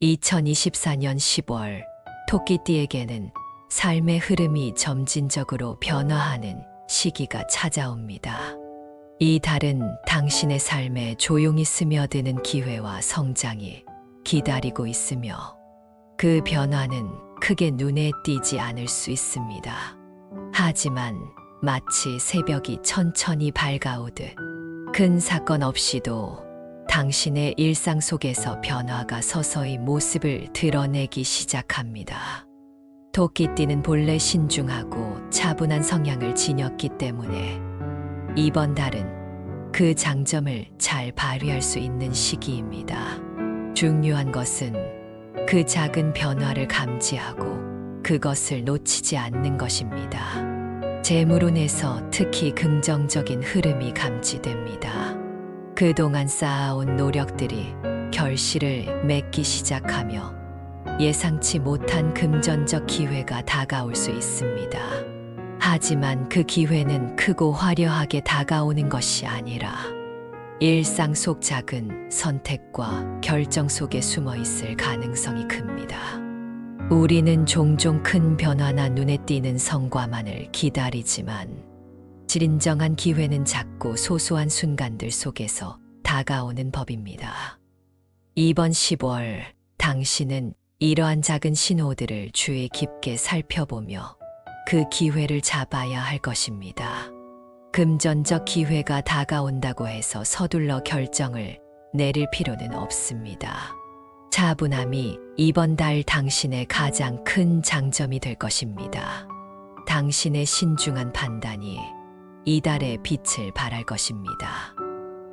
2024년 10월, 토끼띠에게는 삶의 흐름이 점진적으로 변화하는 시기가 찾아옵니다. 이 달은 당신의 삶에 조용히 스며드는 기회와 성장이 기다리고 있으며 그 변화는 크게 눈에 띄지 않을 수 있습니다. 하지만 마치 새벽이 천천히 밝아오듯 큰 사건 없이도 당신의 일상 속에서 변화가 서서히 모습을 드러내기 시작합니다. 토끼띠는 본래 신중하고 차분한 성향을 지녔기 때문에 이번 달은 그 장점을 잘 발휘할 수 있는 시기입니다. 중요한 것은 그 작은 변화를 감지하고 그것을 놓치지 않는 것입니다. 재물운에서 특히 긍정적인 흐름이 감지됩니다. 그동안 쌓아온 노력들이 결실을 맺기 시작하며 예상치 못한 금전적 기회가 다가올 수 있습니다. 하지만 그 기회는 크고 화려하게 다가오는 것이 아니라 일상 속 작은 선택과 결정 속에 숨어 있을 가능성이 큽니다. 우리는 종종 큰 변화나 눈에 띄는 성과만을 기다리지만 진정한 기회는 작고 소소한 순간들 속에서 다가오는 법입니다. 이번 10월, 당신은 이러한 작은 신호들을 주의 깊게 살펴보며 그 기회를 잡아야 할 것입니다. 금전적 기회가 다가온다고 해서 서둘러 결정을 내릴 필요는 없습니다. 차분함이 이번 달 당신의 가장 큰 장점이 될 것입니다. 당신의 신중한 판단이 이달의 빛을 발할 것입니다.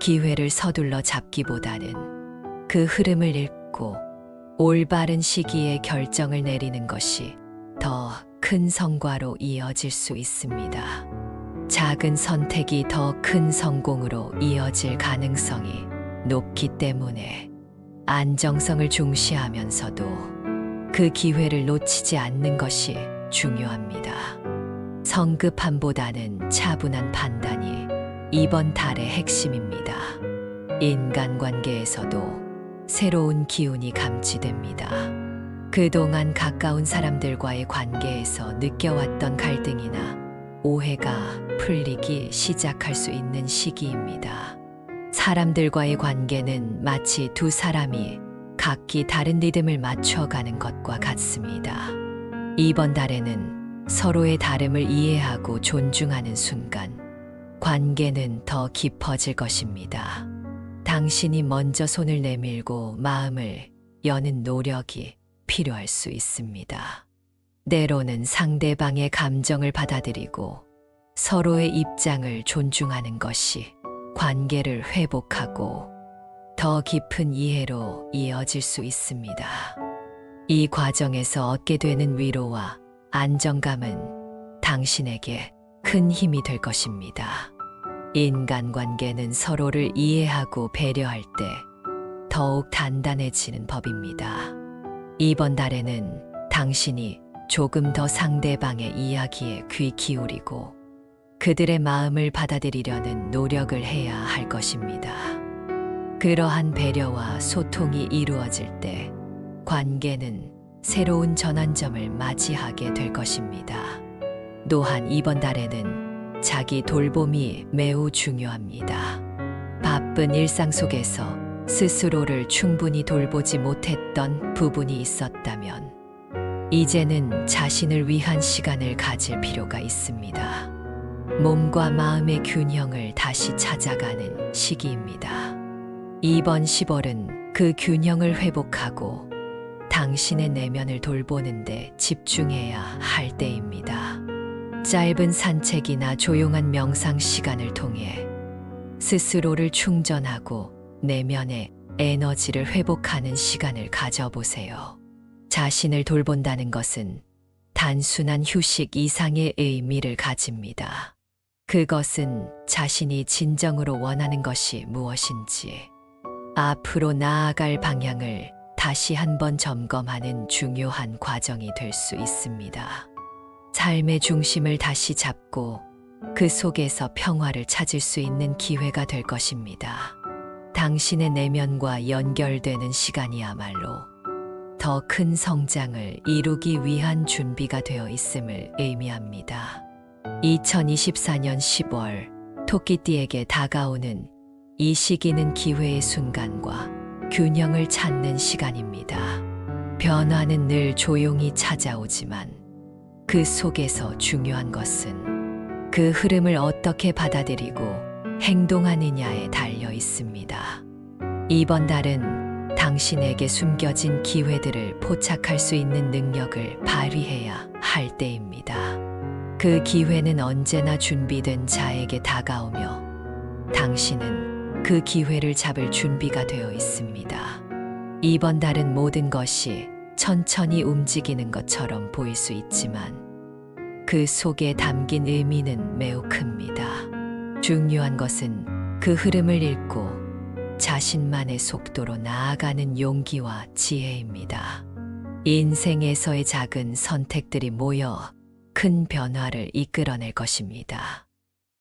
기회를 서둘러 잡기보다는 그 흐름을 읽고 올바른 시기에 결정을 내리는 것이 더 큰 성과로 이어질 수 있습니다. 작은 선택이 더 큰 성공으로 이어질 가능성이 높기 때문에 안정성을 중시하면서도 그 기회를 놓치지 않는 것이 중요합니다. 성급함보다는 차분한 판단이 이번 달의 핵심입니다. 인간관계에서도 새로운 기운이 감지됩니다. 그동안 가까운 사람들과의 관계에서 느껴왔던 갈등이나 오해가 풀리기 시작할 수 있는 시기입니다. 사람들과의 관계는 마치 두 사람이 각기 다른 리듬을 맞춰가는 것과 같습니다. 이번 달에는 서로의 다름을 이해하고 존중하는 순간, 관계는 더 깊어질 것입니다. 당신이 먼저 손을 내밀고 마음을 여는 노력이 필요할 수 있습니다. 때로는 상대방의 감정을 받아들이고 서로의 입장을 존중하는 것이 관계를 회복하고 더 깊은 이해로 이어질 수 있습니다. 이 과정에서 얻게 되는 위로와 안정감은 당신에게 큰 힘이 될 것입니다. 인간관계는 서로를 이해하고 배려할 때 더욱 단단해지는 법입니다. 이번 달에는 당신이 조금 더 상대방의 이야기에 귀 기울이고 그들의 마음을 받아들이려는 노력을 해야 할 것입니다. 그러한 배려와 소통이 이루어질 때 관계는 새로운 전환점을 맞이하게 될 것입니다. 또한 이번 달에는 자기 돌봄이 매우 중요합니다. 바쁜 일상 속에서 스스로를 충분히 돌보지 못했던 부분이 있었다면 이제는 자신을 위한 시간을 가질 필요가 있습니다. 몸과 마음의 균형을 다시 찾아가는 시기입니다. 이번 10월은 그 균형을 회복하고 당신의 내면을 돌보는데 집중해야 할 때입니다. 짧은 산책이나 조용한 명상 시간을 통해 스스로를 충전하고 내면의 에너지를 회복하는 시간을 가져보세요. 자신을 돌본다는 것은 단순한 휴식 이상의 의미를 가집니다. 그것은 자신이 진정으로 원하는 것이 무엇인지, 앞으로 나아갈 방향을 다시 한번 점검하는 중요한 과정이 될 수 있습니다. 삶의 중심을 다시 잡고 그 속에서 평화를 찾을 수 있는 기회가 될 것입니다. 당신의 내면과 연결되는 시간이야말로 더 큰 성장을 이루기 위한 준비가 되어 있음을 의미합니다. 2024년 10월 토끼띠에게 다가오는 이 시기는 기회의 순간과 균형을 찾는 시간입니다. 변화는 늘 조용히 찾아오지만 그 속에서 중요한 것은 그 흐름을 어떻게 받아들이고 행동하느냐에 달려 있습니다. 이번 달은 당신에게 숨겨진 기회들을 포착할 수 있는 능력을 발휘해야 할 때입니다. 그 기회는 언제나 준비된 자에게 다가오며 당신은 그 기회를 잡을 준비가 되어 있습니다. 이번 달은 모든 것이 천천히 움직이는 것처럼 보일 수 있지만 그 속에 담긴 의미는 매우 큽니다. 중요한 것은 그 흐름을 읽고 자신만의 속도로 나아가는 용기와 지혜입니다. 인생에서의 작은 선택들이 모여 큰 변화를 이끌어낼 것입니다.